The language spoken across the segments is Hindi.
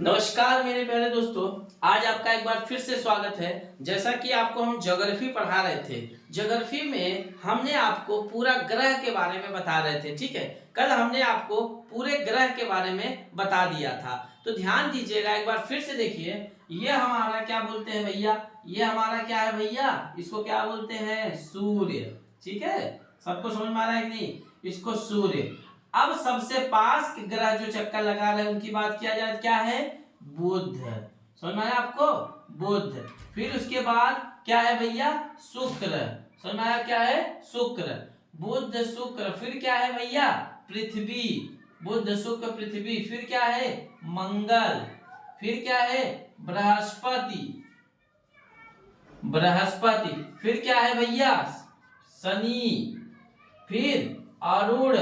नमस्कार मेरे प्यारे दोस्तों। आज आपका एक बार फिर से स्वागत है। जैसा कि आपको हम ज्योग्राफी पढ़ा रहे थे, ज्योग्राफी में हमने आपको पूरा ग्रह के बारे में बता रहे थे। ठीक है, कल हमने आपको पूरे ग्रह के बारे में बता दिया था, तो ध्यान दीजिएगा, एक बार फिर से देखिए। ये हमारा क्या बोलते हैं भैया, ये हमारा क्या है भैया, इसको क्या बोलते हैं, सूर्य। ठीक है, सबको समझ में आ रहा है कि नहीं, इसको सूर्य। अब सबसे पास के ग्रह जो चक्कर लगा रहे हैं उनकी बात किया जाए, क्या है, बुध। समझ में आया आपको, बुध। फिर उसके बाद क्या है भैया, शुक्र। समझ में आया, क्या है, शुक्र, बुध शुक्र। फिर क्या है भैया, पृथ्वी, बुध शुक्र पृथ्वी। फिर क्या है, मंगल। फिर क्या है, बृहस्पति, बृहस्पति। फिर क्या है भैया, शनि। फिर अरुण।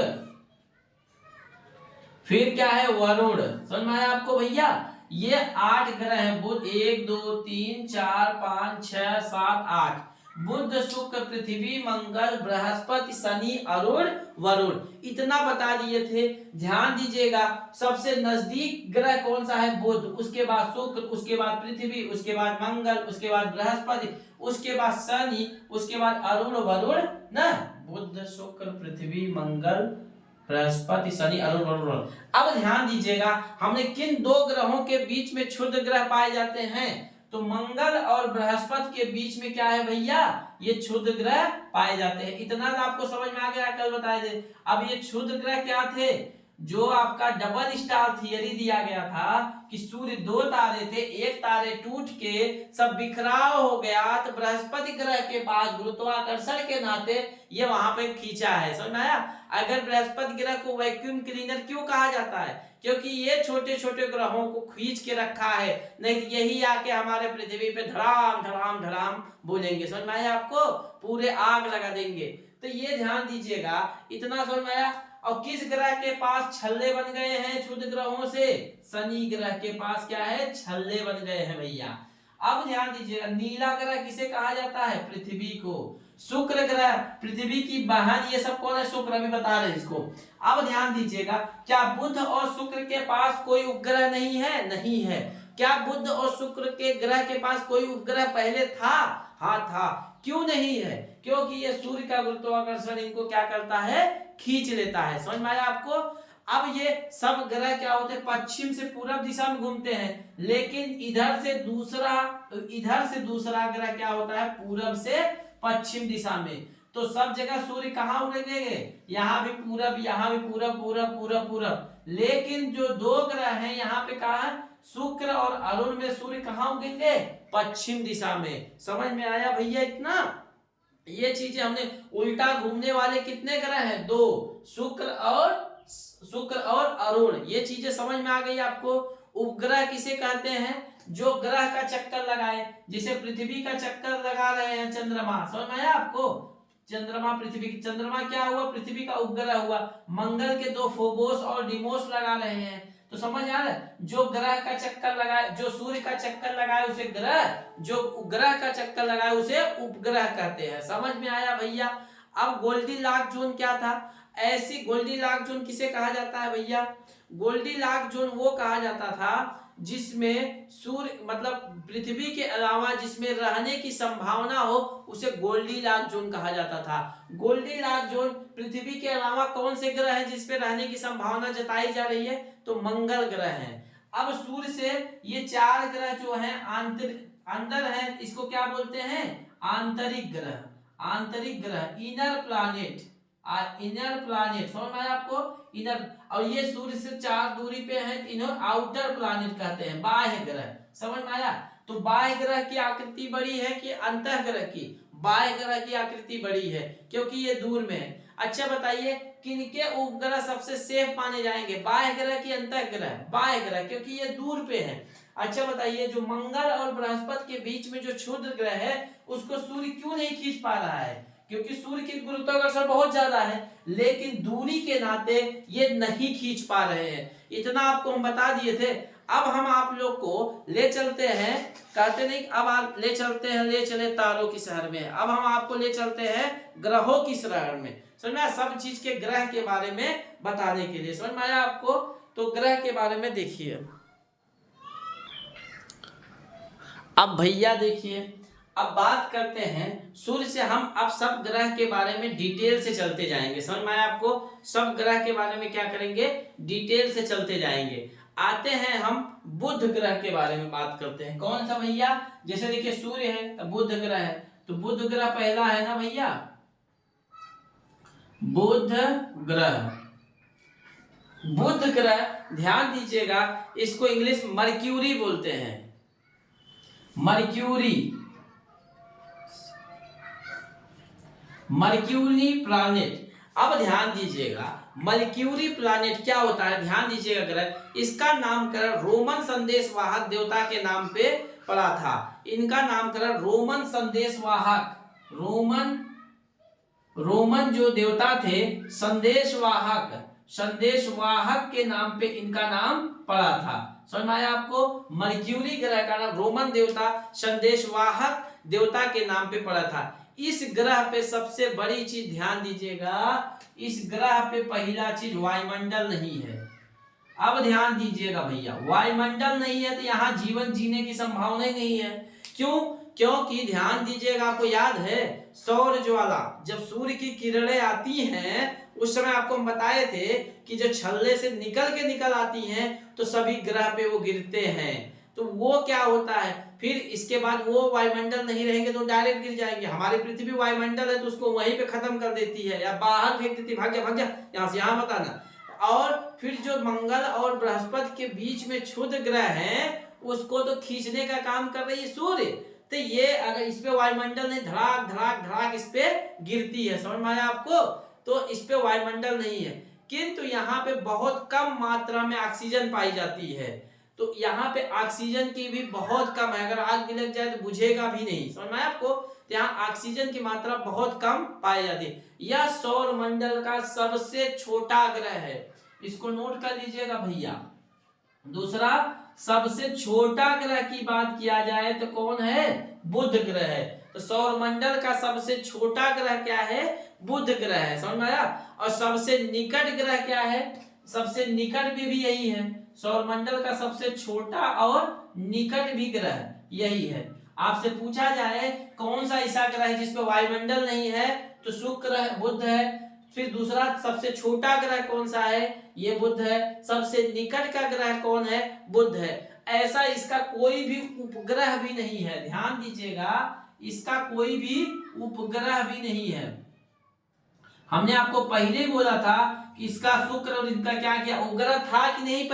फिर क्या है, वरुण। समझ में आया आपको भैया। ये 8 ग्रह हैं, बुध 1 2 3 4 5 6 7 8। बुध शुक्र पृथ्वी मंगल बृहस्पति शनि अरुण वरुण, इतना बता दिए थे। ध्यान दीजिएगा, सबसे नजदीक ग्रह कौन सा है, बुध, उसके बाद शुक्र, उसके बाद पृथ्वी, उसके बाद मंगल, उसके बाद बृहस्पति, उसके बाद शनि, उसके बाद अरुण वरुण ना। बुध शुक्र पृथ्वी मंगल बृहस्पति शनि अरुण वरुण। अब ध्यान दीजिएगा, हमने किन 2 ग्रहों के बीच में क्षुद्र ग्रह पाए जाते हैं, तो मंगल और बृहस्पति के बीच में क्या है भैया, ये क्षुद्र ग्रह पाए जाते हैं। इतना तो आपको समझ में आ गया, कल बताए थे। अब ये क्षुद्र ग्रह क्या थे, जो आपका डबल स्टार थियरी दिया गया था कि सूर्य 2 तारे थे, एक तारे टूट के सब बिखराव हो गया, तो बृहस्पति ग्रह के पास गुरुत्वाकर्षण के नाते ये वहां पे खींचा है। समझ में आया। अगर बृहस्पति ग्रह को वैक्यूम क्लीनर क्यों कहा जाता है, क्योंकि ये छोटे छोटे ग्रहों को खींच के रखा है, नहीं तो यही आके हमारे पृथ्वी पे धड़ाम धड़ाम धड़ाम बोलेंगे। समझ में आया आपको, पूरे आग लगा देंगे। तो ये ध्यान दीजिएगा, इतना समझ में आया। और किस ग्रह के पास छल्ले बन गए हैं क्षुद्र ग्रहों से, शनि ग्रह के पास क्या है, छल्ले बन गए हैं भैया। अब ध्यान दीजिएगा, नीला ग्रह किसे कहा जाता है, पृथ्वी को। शुक्र ग्रह पृथ्वी की बहन, ये सब कौन है, शुक्र, अभी बता रहे हैं इसको। अब ध्यान दीजिएगा, क्या बुध और शुक्र के पास कोई उपग्रह नहीं है, नहीं है। क्या बुध और शुक्र के ग्रह के पास कोई उपग्रह पहले था, हाँ था। क्यों नहीं है, क्योंकि ये सूर्य का गुरुत्वाकर्षण इनको क्या करता है, खींच लेता है। समझ में आया आपको। अब ये सब ग्रह क्या होते हैं, पश्चिम से पूरब दिशा में घूमते हैं, लेकिन इधर से दूसरा ग्रह क्या होता है, पूरब से पश्चिम दिशा में। तो सब जगह सूर्य कहाँ उगेंगे, यहाँ भी पूरब, यहाँ भी पूरब, पूरब पूरब पूरब। लेकिन जो 2 ग्रह हैं यहाँ पे कहा है, शुक्र और अरुण में सूर्य कहाँ उगेंगे, पश्चिम दिशा में। समझ में आया भैया इतना। ये चीजें हमने, उल्टा घूमने वाले कितने ग्रह हैं, 2, शुक्र और अरुण। ये चीजें समझ में आ गई आपको। उपग्रह किसे कहते हैं, जो ग्रह का चक्कर लगाए, जिसे पृथ्वी का चक्कर लगा रहे हैं चंद्रमा। समझ में आया आपको, चंद्रमा पृथ्वी, चंद्रमा क्या हुआ, पृथ्वी का उपग्रह हुआ। मंगल के 2 फोबोस और डिमोस लगा रहे हैं, तो समझ आ रहा है। जो ग्रह का चक्कर लगाए, जो सूर्य का चक्कर लगाए उसे ग्रह, जो ग्रह का चक्कर लगाए उसे उपग्रह कहते हैं। समझ में आया भैया। अब गोल्डीलॉक जोन क्या था, ऐसी गोल्डीलॉक जोन किसे कहा जाता है भैया, गोल्डीलॉक जोन वो कहा जाता था जिसमें सूर्य मतलब पृथ्वी के अलावा जिसमें रहने की संभावना हो, उसे गोल्डीलॉक जोन कहा जाता था। गोल्डीलॉक जोन पृथ्वी के अलावा कौन से ग्रह हैं जिसपे रहने की संभावना जताई जा रही है, तो मंगल ग्रह है। अब सूर्य से ये 4 ग्रह जो हैं अंदर है, इसको क्या बोलते हैं, आंतरिक ग्रह, आंतरिक ग्रह, इनर प्लैनेट, इनर प्लैनेट। समझ में आया आपको, इनर। और ये सूर्य से 4 दूरी पे है, इन्हें आउटर प्लैनेट कहते हैं, बाह्य ग्रह। समझ में आया। तो बाह्य ग्रह की आकृति बड़ी है कि अंतः ग्रह की, बाह्य ग्रह की आकृति बड़ी है, क्योंकि ये दूर में है। अच्छा बताइए, किनके उपग्रह सबसे सेफ माने जाएंगे, बाह्य ग्रह की अंतः ग्रह, बाह्य ग्रह, क्योंकि ये दूर पे है। अच्छा बताइए, जो मंगल और बृहस्पति के बीच में जो क्षुद्र ग्रह है, उसको सूर्य क्यों नहीं खींच पा रहा है, क्योंकि सूर्य की गुरुत्वाकर्षण बहुत ज्यादा है, लेकिन दूरी के नाते ये नहीं खींच पा रहे हैं। इतना आपको हम बता दिए थे। अब हम आप लोग को ले चलते हैं, कहते नहीं, अब आप ले चलते हैं, ले चले तारों की शहर में। अब हम आपको ले चलते हैं ग्रहों की शहर में। समझ में आया, सब चीज के ग्रह के बारे में बताने के लिए। समझ में आया आपको। तो ग्रह के बारे में देखिए, अब भैया देखिए, अब बात करते हैं सूर्य से। हम अब सब ग्रह के बारे में डिटेल से चलते जाएंगे, समझ में आया आपको? सब ग्रह के बारे में क्या करेंगे, डिटेल से चलते जाएंगे। आते हैं हम बुध ग्रह के बारे में बात करते हैं। कौन सा भैया? जैसे देखिए सूर्य है तो बुध ग्रह है, तो बुध ग्रह पहला है ना भैया, बुध ग्रह। बुध ग्रह ध्यान दीजिएगा, इसको इंग्लिश मर्क्यूरी बोलते हैं, मर्क्यूरी, मर्क्यूरी प्लैनेट। अब ध्यान दीजिएगा, मर्क्यूरी प्लैनेट क्या होता है, ध्यान दीजिएगा ग्रह। इसका नामकरण रोमन संदेशवाहक देवता के नाम पे पड़ा था। इनका नामकरण रोमन संदेशवाहक, रोमन जो देवता थे संदेशवाहक, संदेशवाहक के नाम पे इनका नाम पड़ा था। समझ में आया आपको? मर्क्यूरी ग्रह का नाम रोमन देवता संदेशवाहक देवता के नाम पे पड़ा था। इस ग्रह पे सबसे बड़ी चीज ध्यान दीजिएगा, इस ग्रह पे पहला चीज वायुमंडल नहीं है। अब ध्यान दीजिएगा भैया, वायुमंडल नहीं है तो यहाँ जीवन जीने की संभावना ही नहीं है। क्यों? क्योंकि ध्यान दीजिएगा, आपको याद है सौर ज्वाला, जब सूर्य की किरणें आती हैं उस समय आपको हम बताए थे कि जो छल्ले से निकल आती हैं तो सभी ग्रह पे वो गिरते हैं। तो वो क्या होता है, फिर इसके बाद वो वायुमंडल नहीं रहेंगे तो डायरेक्ट गिर जाएंगे। हमारी पृथ्वी वायुमंडल है तो उसको वहीं पे खत्म कर देती है या बाहर फेंक देती है, भाग जा यहाँ से, यहाँ बताना। और फिर जो मंगल और बृहस्पति के बीच में क्षुद्र ग्रह है उसको तो खींचने का काम कर रही है सूर्य। तो ये अगर इस पे वायुमंडल नहीं, धड़ाक धड़ाक धड़ाक इस पे गिरती है। समझ में आया आपको? तो इस पे वायुमंडल नहीं है, किंतु यहाँ पे बहुत कम मात्रा में ऑक्सीजन पाई जाती है। तो यहाँ पे ऑक्सीजन की भी बहुत कम है, अगर आग भी लग जाए तो बुझेगा भी नहीं। समझ में आया आपको? तो यहाँ ऑक्सीजन की मात्रा बहुत कम पाई जाती है। यह सौर मंडल का सबसे छोटा ग्रह है, इसको नोट कर लीजिएगा भैया। दूसरा, सबसे छोटा ग्रह की बात किया जाए तो कौन है? बुध ग्रह है। तो सौर मंडल का सबसे छोटा ग्रह क्या है? बुध ग्रह है। समझ में आया? और सबसे निकट ग्रह क्या है? सबसे निकट भी यही है। सौर मंडल का सबसे छोटा और निकट भी ग्रह यही है। आपसे पूछा जाए कौन सा ऐसा ग्रह है जिसपे वायुमंडल नहीं है, तो शुक्र है, बुध है। फिर दूसरा सबसे छोटा ग्रह कौन सा है? ये बुध है। सबसे निकट का ग्रह कौन है? बुध है। ऐसा इसका कोई भी उपग्रह भी नहीं है, ध्यान दीजिएगा, इसका कोई भी उपग्रह भी नहीं है। हमने आपको पहले बोला था कि इसका शुक्र और इनका क्या किया, उपग्रह था कि नहीं?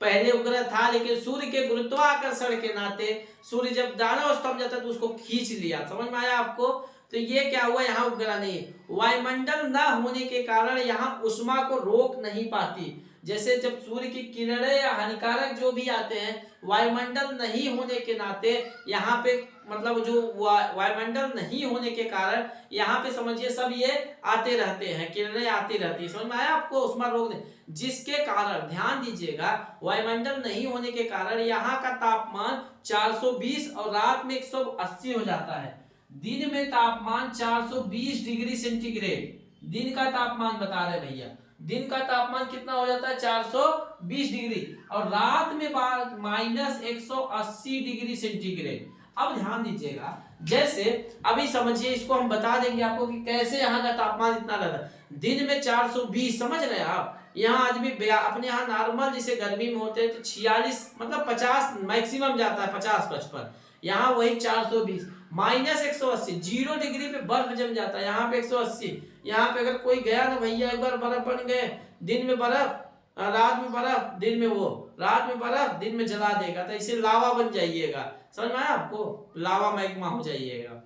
पहले उपग्रह था, लेकिन सूर्य के गुरुत्वाकर्षण के नाते सूर्य जब दानव स्तंभ जाता तो उसको खींच लिया। समझ में आया आपको? तो ये क्या हुआ, यहाँ उपग्रह नहीं। वायुमंडल न होने के कारण यहाँ उष्मा को रोक नहीं पाती। जैसे जब सूर्य की किरणें या हानिकारक जो भी आते हैं, वायुमंडल नहीं होने के नाते यहाँ पे, मतलब जो वायुमंडल नहीं होने के कारण यहाँ पे समझिए सब ये आते रहते हैं, किरणें आती रहती है। समझ में आया आपको? उष्मा रोक दे, जिसके कारण ध्यान दीजिएगा, वायुमंडल नहीं होने के कारण यहाँ का तापमान 420 और रात में 180 हो जाता है। दिन में तापमान 420 डिग्री सेंटीग्रेड दिन का तापमान बता रहे भैया। दिन का तापमान कितना हो जाता है? 420 डिग्री, और रात में -180 डिग्री सेंटीग्रेड। अब ध्यान दीजिएगा, जैसे अभी समझिए, इसको हम बता देंगे आपको कि कैसे यहाँ का तापमान इतना रहता है। दिन में 420, समझ रहे हैं आप? यहाँ आदमी अपने यहाँ नॉर्मल जैसे गर्मी में होते हैं तो 46 मतलब 50 मैक्सिमम जाता है, 50-55। यहाँ वही 420, -180, 0 डिग्री पे बर्फ जम जाता है, यहाँ पे 180। यहाँ पे अगर कोई गया ना भैया, एक बार बर्फ बन गए, दिन में बर्फ, रात में बर्फ, दिन में वो, रात में बर्फ, दिन में जला देगा, तो इसे लावा बन जाइएगा। समझ में आया आपको? लावा मैग्मा हो जाइएगा।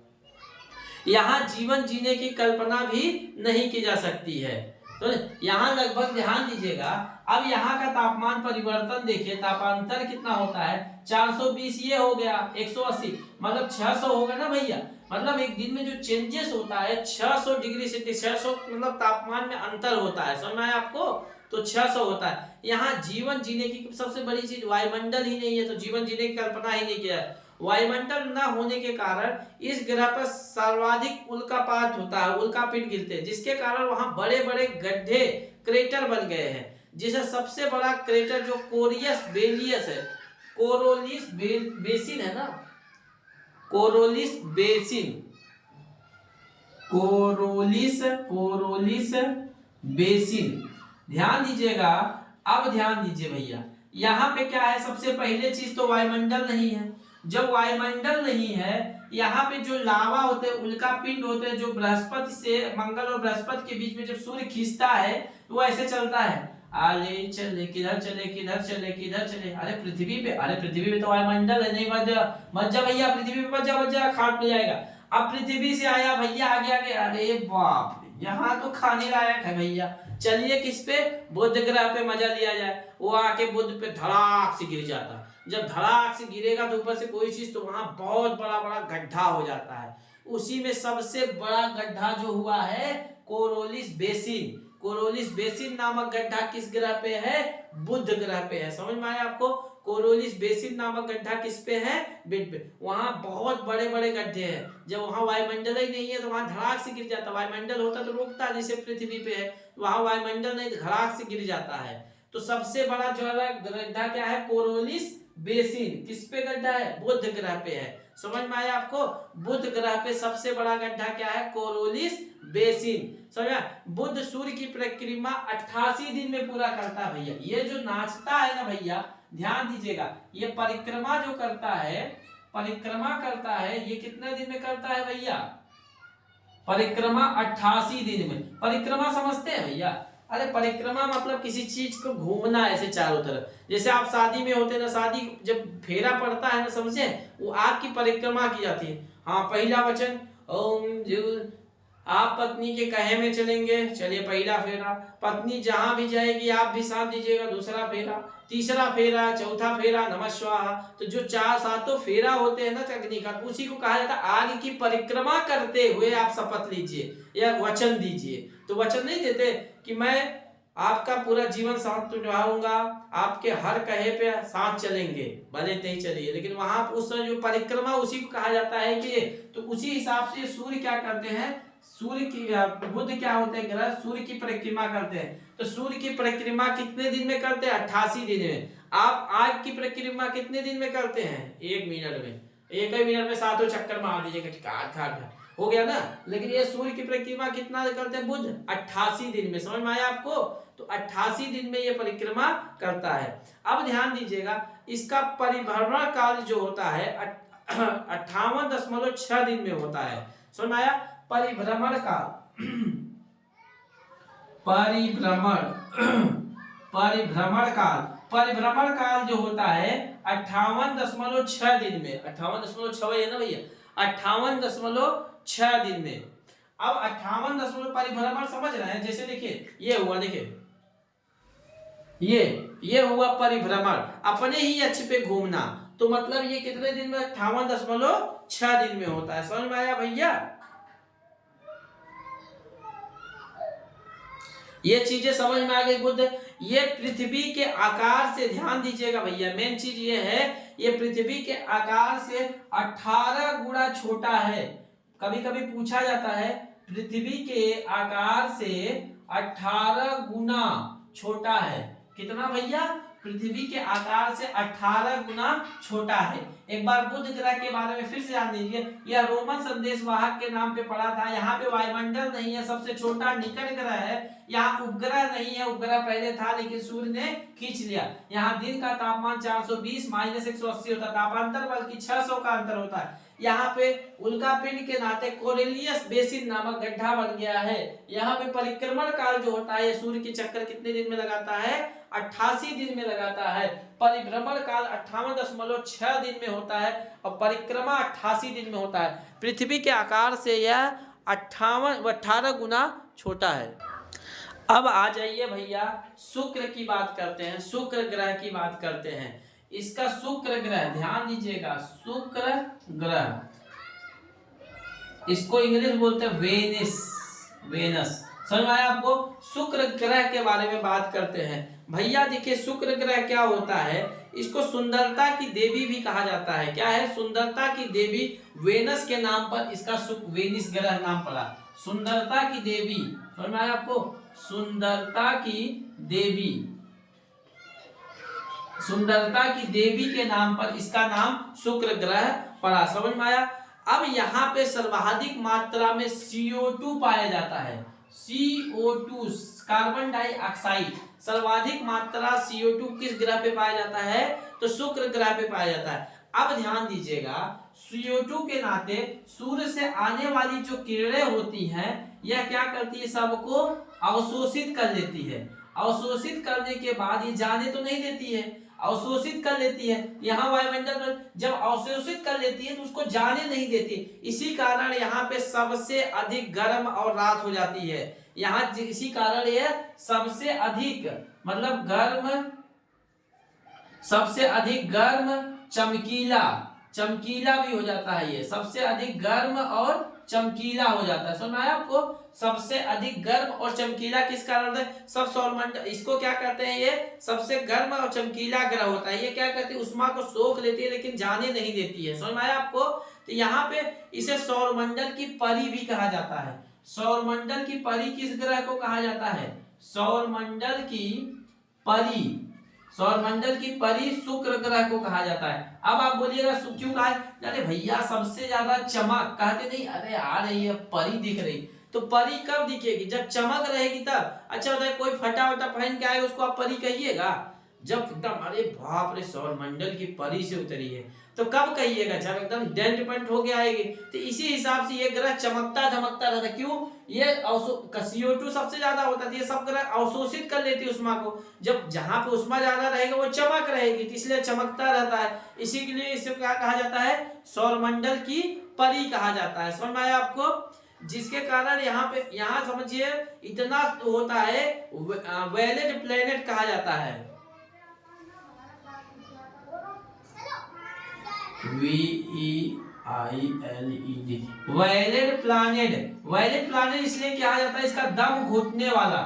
यहाँ जीवन जीने की कल्पना भी नहीं की जा सकती है। तो यहाँ लगभग ध्यान दीजिएगा, अब यहाँ का तापमान परिवर्तन देखिए, तापांतर कितना होता है? 420 ये हो गया, 180 मतलब 600 होगा ना भैया। मतलब एक दिन में जो चेंजेस होता है 600 डिग्री सेंटीग्रेड, 600 मतलब तापमान में अंतर होता है। समझ में आया आपको? तो 600 होता है। यहाँ जीवन जीने की सबसे बड़ी चीज वायुमंडल ही नहीं है, तो जीवन जीने की कल्पना ही नहीं किया है। वायुमंडल न होने के कारण इस ग्रह पर सर्वाधिक उल्कापात होता है, उल्कापिंड गिरते हैं, जिसके कारण वहां बड़े बड़े गड्ढे, क्रेटर बन गए हैं। जिसे सबसे बड़ा क्रेटर जो कोरियस बेलियस है, कोरोलिस बेसिन है ना, Coriolis basin, Coriolis Coriolis basin. ध्यान दीजिएगा, अब ध्यान दीजिए भैया, यहाँ पे क्या है, सबसे पहले चीज तो वायुमंडल नहीं है। जब वायुमंडल नहीं है, यहाँ पे जो लावा होते हैं, उल्का पिंड होते हैं, जो बृहस्पति से, मंगल और बृहस्पति के बीच में जब सूर्य खींचता है वो ऐसे चलता है, आले चले किधर चले किधर चले किधर चले, अरे पृथ्वी पे, अरे पृथ्वी पे तो वायुमंडल है, नहीं मत जा भैया, पृथ्वी पे मत जा खाट में जाएगा। अब पृथ्वी से आया भैया आगे आगे, अरे बाप रे, यहाँ तो खाने लायक है भैया। चलिए किस पे, बुध ग्रह पे मजा लिया जाए। वो आके बुध पे धड़ाक से गिर जाता, जब धड़ाक से गिरेगा तो ऊपर से कोई चीज, तो वहां बहुत बड़ा बड़ा गड्ढा हो जाता है। उसी में सबसे बड़ा गड्ढा जो हुआ है कोरोलिस बेसिन, कोरोलिस बेसिन नामक गड्ढा किस ग्रह पे है, बुध ग्रह पे है। समझ में आया आपको, कोरोलिस बेसिन नामक गड्ढा किस पे है, बुध पे। वहां बहुत बड़े बड़े गड्ढे हैं, जब वहां वायुमंडल ही नहीं है तो वहां धड़ाक से गिर जाता, वायुमंडल होता तो रुकता, जैसे पृथ्वी पे है, वहां वायुमंडल नहीं, धड़ाक से गिर जाता है। तो सबसे बड़ा जो है गड्ढा क्या है, कोरोलिस बेसिन। किस पे गड्ढा है, बुध ग्रह पे है। समझ में आया आपको, बुध ग्रह पे सबसे बड़ा गड्ढा क्या है, कोरोलिस बेसिन। समझा, बुध सूर्य की परिक्रमा 88 दिन में पूरा करता है भैया। ये जो नाचता है ना भैया, ध्यान दीजिएगा, ये परिक्रमा जो करता है, परिक्रमा करता है, ये कितने दिन में करता है भैया, परिक्रमा 88 दिन में। परिक्रमा समझते हैं भैया, अरे परिक्रमा मतलब किसी चीज को घूमना ऐसे चारों तरफ, जैसे आप शादी में होते ना, शादी जब फेरा पड़ता है ना, समझे, वो आपकी परिक्रमा की जाती है। हाँ, पहला वचन ओम जीव, आप पत्नी के कहे में चलेंगे, चलिए पहला फेरा, पत्नी जहां भी जाएगी आप भी साथ दीजिएगा, दूसरा फेरा, तीसरा फेरा, चौथा फेरा, नमः स्वाहा। तो जो 4-7 फेरा होते हैं ना अग्नि का, उसी को कहा जाता है आग की परिक्रमा करते हुए आप शपथ लीजिए या वचन दीजिए। तो वचन नहीं देते कि मैं आपका पूरा जीवन साथ निभाऊंगा, आपके हर कहे पे साथ चलेंगे, भले नहीं चलिए, लेकिन वहां उस जो परिक्रमा उसी को कहा जाता है कि, तो उसी हिसाब से सूर्य क्या करते हैं, सूर्य की, बुध क्या होते हैं ग्रह, सूर्य की परिक्रमा करते हैं। तो सूर्य की परिक्रमा कितने दिन में करते हैं, 88 दिन में। आप आग की परिक्रमा कितने दिन में करते हैं, 1 मिनट में, 1 मिनट में 7 चक्कर मार दीजिएगा, हो गया ना। लेकिन ये सूर्य की परिक्रमा कितना करते हैं बुध, 88 दिन में। समझ में आया आपको, तो 88 दिन में ये परिक्रमा करता है। अब ध्यान दीजिएगा, इसका परिभ्रमण काल जो होता है 58.6 दिन में होता है। समझ में आया, परिभ्रमण काल, परिभ्रमण काल जो होता है 58.6 दिन में, 58.6 है ना भैया, 58.6 दिन में। अब 58 परिभ्रमण समझ रहे हैं, जैसे देखिए ये हुआ, देखिए ये हुआ परिभ्रमण, अपने ही अक्ष पे घूमना, तो मतलब ये कितने दिन में, 58.6 दिन में होता है। समझ में आया भैया, ये चीजें समझ में आ गई बुध। ये पृथ्वी के आकार से, ध्यान दीजिएगा भैया, मेन चीज ये है, ये पृथ्वी के आकार से 18 गुना छोटा है। कभी कभी पूछा जाता है, पृथ्वी के आकार से 18 गुना छोटा है, कितना भैया, पृथ्वी के आकार से 18 गुना छोटा है। एक बार बुध ग्रह के बारे में फिर से जान लीजिए, यह रोमन संदेशवाहक के नाम पे पड़ा था। यहाँ पे वायुमंडल नहीं है, सबसे छोटा निकट ग्रह है। यहाँ उपग्रह नहीं है, उपग्रह पहले था लेकिन सूर्य ने खींच लिया। यहाँ दिन का तापमान 420 -180 होता है, तापांतर बल्कि 600 का अंतर होता है। यहाँ पे उल्का पिंड के नाते कोरोलियस बेसिन नामक गड्ढा बन गया है। यहाँ पे परिक्रमण काल जो होता है, सूर्य के चक्कर कितने दिन में लगाता है, 88 दिन में लगाता है। परिभ्रमण काल 58.6 दिन में होता है और परिक्रमा 88 दिन में होता है। पृथ्वी के आकार से यह 18 गुना छोटा है। अब आ जाइए भैया, शुक्र की बात करते हैं, शुक्र ग्रह की बात करते हैं। इसका शुक्र ग्रह, ध्यान दीजिएगा, शुक्र ग्रह, इसको इंग्लिश बोलते हैं वेनस। समझ में आया आपको? शुक्र ग्रह के बारे में बात करते हैं भैया। देखिए शुक्र ग्रह क्या होता है, इसको सुंदरता की देवी भी कहा जाता है। क्या है? सुंदरता की देवी। वेनस के नाम पर इसका वेनिस ग्रह नाम पड़ा, सुंदरता की देवी। समझ में आया आपको? सुंदरता की देवी, सुंदरता की देवी के नाम पर इसका नाम शुक्र ग्रह पड़ा। समझ में आया? अब यहाँ पे सर्वाधिक मात्रा में CO2 पाया जाता है। CO2 कार्बन डाइऑक्साइड, सर्वाधिक मात्रा CO2 किस ग्रह पे पाया जाता है? तो शुक्र ग्रह पे पाया जाता है। अब ध्यान दीजिएगा, CO2 के नाते सूर्य से आने वाली जो किरणें होती हैं यह क्या करती है? सबको अवशोषित कर लेती है। अवशोषित करने के बाद ये जाने तो नहीं देती है, अवशोषित कर लेती है। यहाँ वायुमंडल में जब अवशोषित कर लेती है तो उसको जाने नहीं देती। इसी कारण यहाँ पे सबसे अधिक गर्म और रात हो जाती है। यहाँ इसी कारण यह सबसे अधिक मतलब गर्म, सबसे अधिक गर्म, चमकीला भी हो जाता है। ये सबसे अधिक गर्म और चमकीला हो जाता है। समझ में आया आपको? सबसे अधिक गर्म और चमकीला किस कारण है? सब सौरमंडल, इसको क्या कहते हैं? ये सबसे गर्म और चमकीला ग्रह होता है। ये क्या कहते हैं? उष्मा को सोख लेती है लेकिन जाने नहीं देती है। समझ में आया आपको? तो यहाँ पे इसे सौरमंडल की परी भी कहा जाता है। सौरमंडल की परी किस ग्रह को कहा जाता है? सौरमंडल की परी, सौरमंडल की परी शुक्र ग्रह को कहा जाता है। अब आप बोलिएगा क्यों कहा? अरे भैया सबसे ज्यादा चमक, कहते नहीं? अरे यार ये परी दिख रही, तो परी कब दिखेगी? जब चमक रहेगी तब। अच्छा बताइए, कोई फटा वटा पहन के आएगा उसको आप परी कहिएगा? जब एकदम अरे बाप रे सौरमंडल की परी से उतरी है, तो कब कहिएगा? जब एकदम डेंट पेंट होके आएगी। तो इसी हिसाब से ये ग्रह चमकता धमकता रहता। क्यों? ये CO2 सबसे ज्यादा होता है, ये सब ग्रह अवशोषित कर लेती है उष्मा को। जब जहां पे उष्मा ज्यादा रहेगा वो चमक रहेगी, तो इसलिए चमकता रहता है। इसी के लिए इसे क्या कहा जाता है? सौरमंडल की परी कहा जाता है। समझ में आया आपको? जिसके कारण यहाँ पे, यहाँ समझिए इतना होता है, वेलेड प्लेनेट कहा जाता है। VEILED, violet planet. Violet planet इसलिए कहा जाता है, इसका दम घुटने वाला,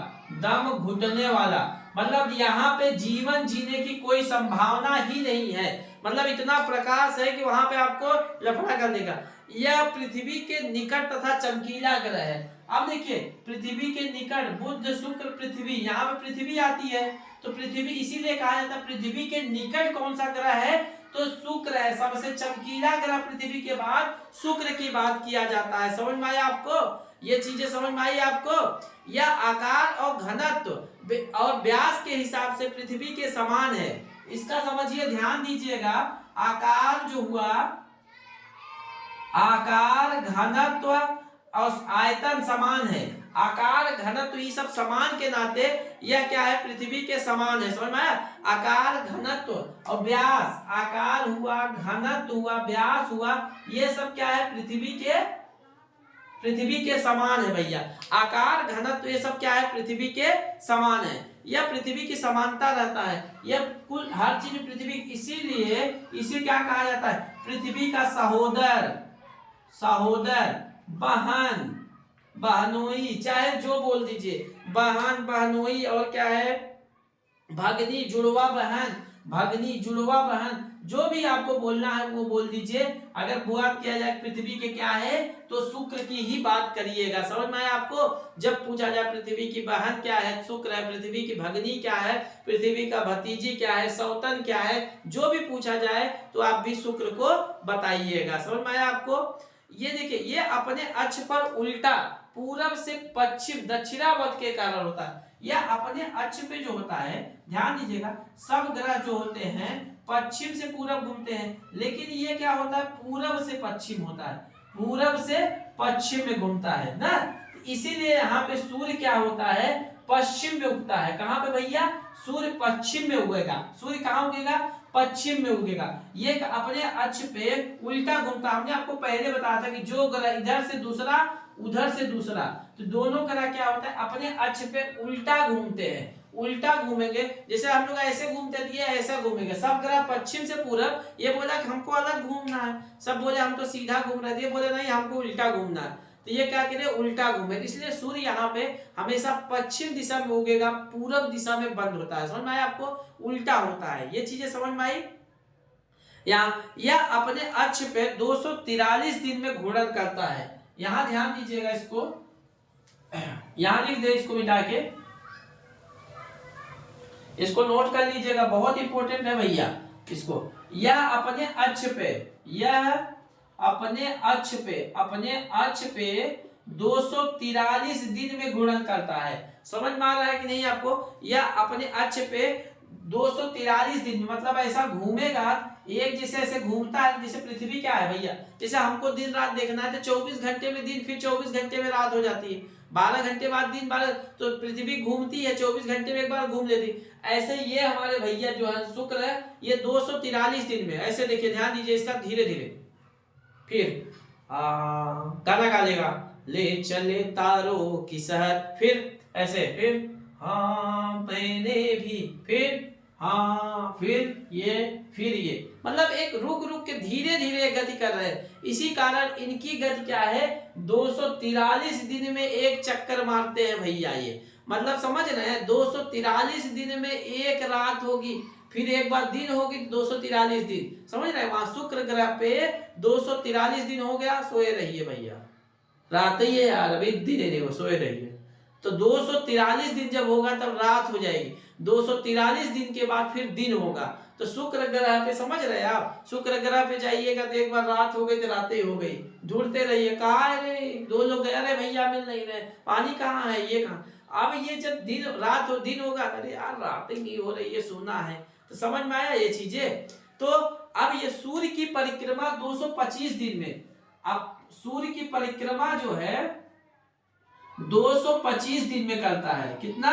दम घुटने वाला, मतलब यहाँ पे जीवन जीने की कोई संभावना ही नहीं है। मतलब इतना प्रकाश है कि वहां पे आपको लफड़ा कर देगा। यह पृथ्वी के निकट तथा चमकीला ग्रह है। अब देखिए, पृथ्वी के निकट बुध शुक्र पृथ्वी, यहाँ पे पृथ्वी आती है, तो पृथ्वी इसीलिए कहा जाता है पृथ्वी के निकट कौन सा ग्रह है? तो शुक्र है। सबसे चमकीला ग्रह पृथ्वी के बाद शुक्र की बात किया जाता है। समझ में आया आपको? ये चीजें समझ में आई आपको? यह आकार और घनत्व और व्यास के हिसाब से पृथ्वी के समान है। इसका समझिए, ध्यान दीजिएगा। आकार जो हुआ, आकार घनत्व और आयतन समान है। आकार घनत्व ये सब समान के नाते यह क्या है? पृथ्वी के समान है। समझ में आया? आकार घनत्व और व्यास, आकार हुआ, घनत्व हुआ, व्यास हुआ, ये सब क्या है? पृथ्वी के समान है भैया। आकार घनत्व ये सब क्या है? पृथ्वी के समान है। यह पृथ्वी की समानता रहता है। यह कुल हर चीज पृथ्वी, इसीलिए इसे क्या कहा जाता है? पृथ्वी का सहोदर, सहोदर, बहन, बहनोई, चाहे जो बोल दीजिए, बहन, बहनोई, और क्या है? भगनी, जुड़वा बहन, भगनी, जुड़वा बहन, जो भी आपको बोलना है वो बोल दीजिए। अगर बात किया जाए पृथ्वी के क्या है, तो शुक्र की ही बात करिएगा। समझ में आया आपको? जब पूछा जाए पृथ्वी की बहन क्या है, शुक्र है। पृथ्वी की भगनी क्या है, पृथ्वी का भतीजी क्या है, सौतन क्या है, जो भी पूछा जाए तो आप भी शुक्र को बताइएगा। समझ में आया आपको? ये देखिए, ये अपने अक्ष पर उल्टा पूरब से पश्चिम दक्षिणावर्त के कारण होता है। यह अपने अक्ष पे जो होता है, ध्यान दीजिएगा, सब ग्रह जो होते हैं पश्चिम से पूरब घूमते हैं, लेकिन ये क्या होता है? पूरब से पश्चिम होता है, पूरब से पश्चिम में घूमता है ना। इसीलिए यहाँ पे सूर्य क्या होता है? पश्चिम में उगता है। कहाँ पे भैया? सूर्य पश्चिम में उगेगा। सूर्य कहाँ उगेगा? पश्चिम में उगेगा। ये अपने अक्ष पे उल्टा घूमता। हमने आपको पहले बताया था कि जो ग्रह इधर से दूसरा, उधर से दूसरा, तो दोनों ग्रह क्या होता है? अपने अक्ष पे उल्टा घूमते हैं। उल्टा घूमेंगे, जैसे हम लोग ऐसे घूमते थे, ये ऐसा घूमेंगे। सब ग्रह पश्चिम से पूरब, ये बोला कि हमको अलग घूमना है। सब बोले हम तो सीधा घूम रहे थे, ये बोले नहीं हमको उल्टा घूमना है। तो ये क्या करे? उल्टा घूमे। इसलिए सूर्य यहाँ पे हमेशा पश्चिम दिशा में उगेगा, पूरब दिशा में बंद होता है। समझ में आया आपको? उल्टा होता है। ये चीजें समझ में आई? यह अपने अक्ष पे 243 दिन में घूर्णन करता है। यहां ध्यान दीजिएगा, इसको यहां लिख दे, इसको मिटा के इसको नोट कर लीजिएगा, बहुत इंपॉर्टेंट है भैया इसको। यह अपने अक्ष पे, यह अपने अक्ष पे 243 दिन में घूर्णन करता है। समझ में आ रहा है कि नहीं आपको? या अपने अक्ष पे 243 दिन में, मतलब ऐसा घूमेगा एक, जैसे ऐसे घूमता है, जैसे पृथ्वी क्या है भैया, जैसे हमको दिन रात देखना है तो 24 घंटे में दिन, फिर 24 घंटे में रात हो जाती है, 12 घंटे बाद दिन, 12, तो पृथ्वी घूमती है 24 घंटे में एक बार घूम लेती। ऐसे ये हमारे भैया जो है शुक्र है, ये 243 दिन में, ऐसे देखिए ध्यान दीजिए इसका, धीरे धीरे फिर गाना गा लेगा, ले चले तारों की शहर, फिर ऐसे, फिर हाँ मैंने भी, फिर हाँ, फिर ये, मतलब एक रुक रुक के धीरे धीरे गति कर रहे हैं। इसी कारण इनकी गति क्या है, 243 दिन में एक चक्कर मारते हैं भैया ये, मतलब समझ रहे हैं, 243 दिन में एक रात होगी, फिर एक बार दिन होगी, 243 दिन, समझ रहे हैं। वहां शुक्र ग्रह पे 243 दिन हो गया, सोए रहिए भैया, रात ही है यार, अभी दिन है, वो सोए रहिए। तो 243 दिन जब होगा तब रात हो जाएगी, 243 दिन के बाद फिर दिन होगा। तो शुक्र ग्रह पे, समझ रहे हैं आप, शुक्र ग्रह पे जाइएगा तो एक बार रात हो गई तो रात ही हो गई, ढूंढते रहिए, कहाँ है रे, दो लोग गए, अरे भैया मिल नहीं रहे, पानी कहाँ है, ये कहाँ। अब ये जब दिन रात हो, दिन होगा, अरे यार रात ही नहीं हो रही है, सोना है। तो समझ में आया ये चीजें। तो अब ये सूर्य की परिक्रमा 225 दिन में, अब सूर्य की परिक्रमा जो है 225 दिन में करता है। कितना?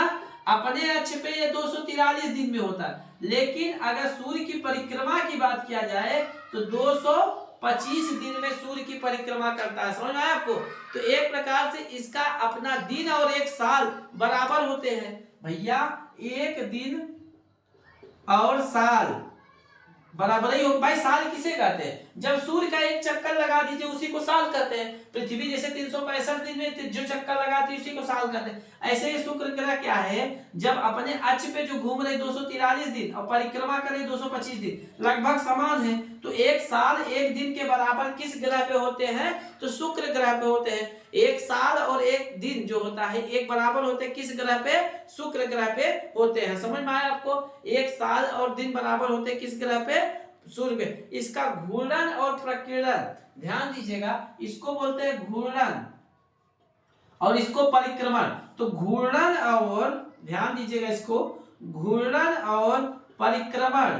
अपने अक्ष पे ये 243 दिन में होता है, लेकिन अगर सूर्य की परिक्रमा की बात किया जाए तो 225 दिन में सूर्य की परिक्रमा करता है। समझ में आया आपको? तो एक प्रकार से इसका अपना दिन और एक साल बराबर होते हैं भैया, एक दिन और साल बराबर ही हो भाई। साल किसे कहते हैं? जब सूर्य का एक चक्कर लगा दीजिए उसी को साल कहते हैं। पृथ्वी जैसे 365 दिन में जो चक्कर लगाती है उसी को साल कहते हैं। ऐसे ही शुक्र ग्रह क्या है, जब अपने अक्ष पे जो घूम रहे 243 दिन और परिक्रमा करे 225 दिन, लगभग समान है। तो एक साल एक दिन के बराबर किस ग्रह पे होते हैं? तो शुक्र ग्रह पे होते हैं। एक साल और एक दिन जो होता है एक बराबर होते हैं किस ग्रह पे? शुक्र ग्रह पे होते हैं। समझ में आया आपको? एक साल और दिन बराबर होते हैं किस ग्रह पे? सूर्य पे। इसका घूर्णन और प्रकीर्णन ध्यान दीजिएगा, इसको बोलते हैं घूर्णन और इसको परिक्रमण। तो घूर्णन और, ध्यान दीजिएगा इसको, घूर्णन और परिक्रमण,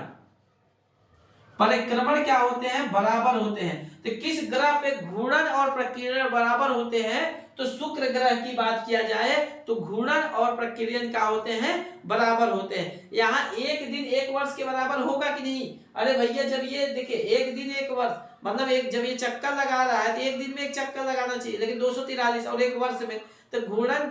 परिक्रमण क्या होते हैं? बराबर होते हैं। तो किस ग्रह पे घूर्णन और प्रकीर्णन बराबर होते हैं? तो शुक्र ग्रह की बात किया जाए तो घूर्णन और प्रकीर्णन क्या होते हैं? बराबर होते हैं। यहाँ एक दिन एक वर्ष के बराबर होगा कि नहीं? अरे भैया जब ये देखिए एक दिन एक वर्ष, मतलब एक जब ये चक्कर लगा रहा है तो एक दिन में एक चक्कर लगाना चाहिए, लेकिन 243 और एक वर्ष में, तो घूर्णन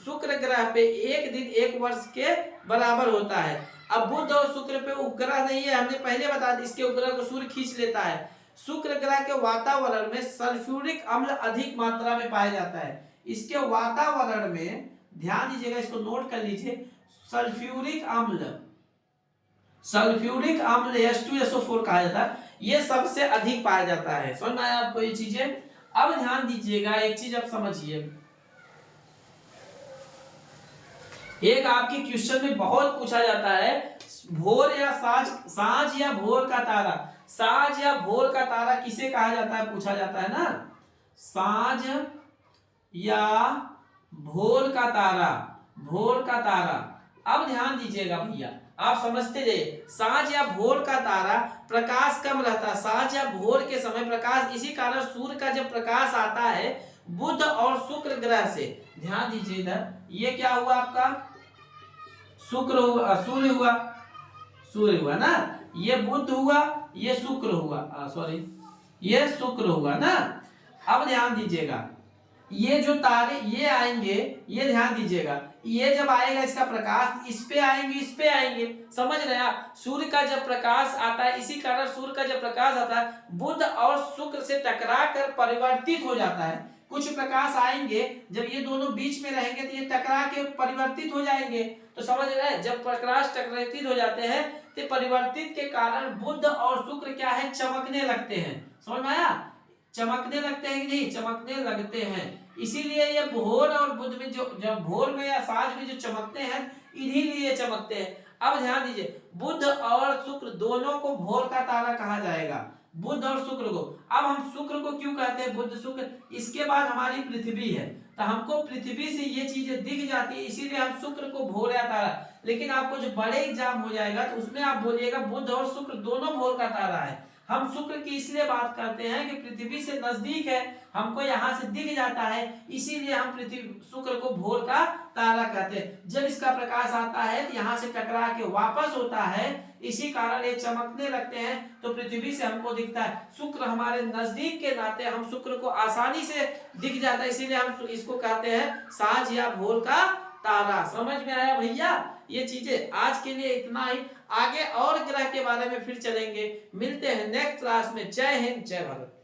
शुक्र ग्रह पे एक दिन एक वर्ष के बराबर होता है। अब बुध और शुक्र पे उपग्रह नहीं है, हमने पहले बता दी, इसके उपग्रह को सूर्य खींच लेता है। शुक्र ग्रह के वातावरण में सल्फ्यूरिक अम्ल अधिक मात्रा में पाया जाता है। इसके वातावरण में ध्यान दीजिएगा, इसको नोट कर लीजिए, सल्फ्यूरिक अम्ल, सल्फ्यूरिक अम्ल H2SO4 कहा जाता है, ये सबसे अधिक पाया जाता है। समझ में आया आपको ये चीजें? अब ध्यान दीजिएगा एक चीज आप समझिए, एक आपके क्वेश्चन में बहुत पूछा जाता है, भोर या साँझ, साँझ या भोर का तारा, साँझ या भोर का तारा किसे कहा जाता है? पूछा जाता है ना, साँझ या भोर का तारा, भोर का तारा। अब ध्यान दीजिएगा भैया, आप समझते जाइए, साँझ या भोर का तारा प्रकाश कम रहता है, साँझ या भोर के समय प्रकाश, इसी कारण सूर्य का जब प्रकाश आता है बुध और शुक्र ग्रह से, ध्यान दीजिए इधर, ये क्या हुआ आपका? शुक्र हुआ, सूर्य हुआ, सूर्य हुआ ना, ये बुध हुआ, ये शुक्र हुआ, सॉरी ये शुक्र हुआ ना। अब ध्यान दीजिएगा, ये जो तारे ये आएंगे, ये ध्यान दीजिएगा, ये जब आएगा इसका प्रकाश इस पे आएंगे, इस पे आएंगे, समझ रहे हैं? सूर्य का जब प्रकाश आता है, इसी कारण सूर्य का जब प्रकाश आता है बुध और शुक्र से टकरा कर परिवर्तित हो जाता है। कुछ प्रकाश आएंगे, जब ये दोनों बीच में रहेंगे तो ये टकरा के परिवर्तित हो जाएंगे। तो समझ रहे हैं, जब प्रकाश टकरातित हो जाते हैं तो परिवर्तित के कारण बुध और शुक्र क्या है? चमकने लगते हैं। समझ में आया? चमकने लगते हैं कि नहीं? चमकने लगते हैं। इसीलिए ये भोर और बुध में जो, जब भोर में या साँझ में जो चमकते हैं, इन्हीं लिए चमकते हैं। अब ध्यान दीजिए, बुध और शुक्र दोनों को भोर का तारा कहा जाएगा, बुध और शुक्र को। अब हम शुक्र को क्यों कहते हैं बुध शुक्र, इसके बाद हमारी पृथ्वी है, तो हमको पृथ्वी से ये चीजें दिख जाती है, इसीलिए हम शुक्र को भोर या तारा। लेकिन आपको जो बड़े एग्जाम हो जाएगा तो उसमें आप बोलिएगा बुध और शुक्र दोनों भोर का तारा है। हम शुक्र की इसलिए बात करते हैं कि पृथ्वी से नजदीक है, हमको यहाँ से दिख जाता है, इसीलिए हम पृथ्वी शुक्र को भोर का तारा कहते हैं। जब इसका प्रकाश आता है तो यहाँ से टकरा के वापस होता है, इसी कारण ये चमकने लगते हैं, तो पृथ्वी से हमको दिखता है। शुक्र हमारे नजदीक के नाते हम शुक्र को आसानी से दिख जाता है, इसीलिए हम इसको कहते हैं साँझ या भोर का तारा। समझ में आया भैया? ये चीजें आज के लिए इतना ही, आगे और ग्रह के बारे में फिर चलेंगे। मिलते हैं नेक्स्ट क्लास में। जय हिंद, जय भारत।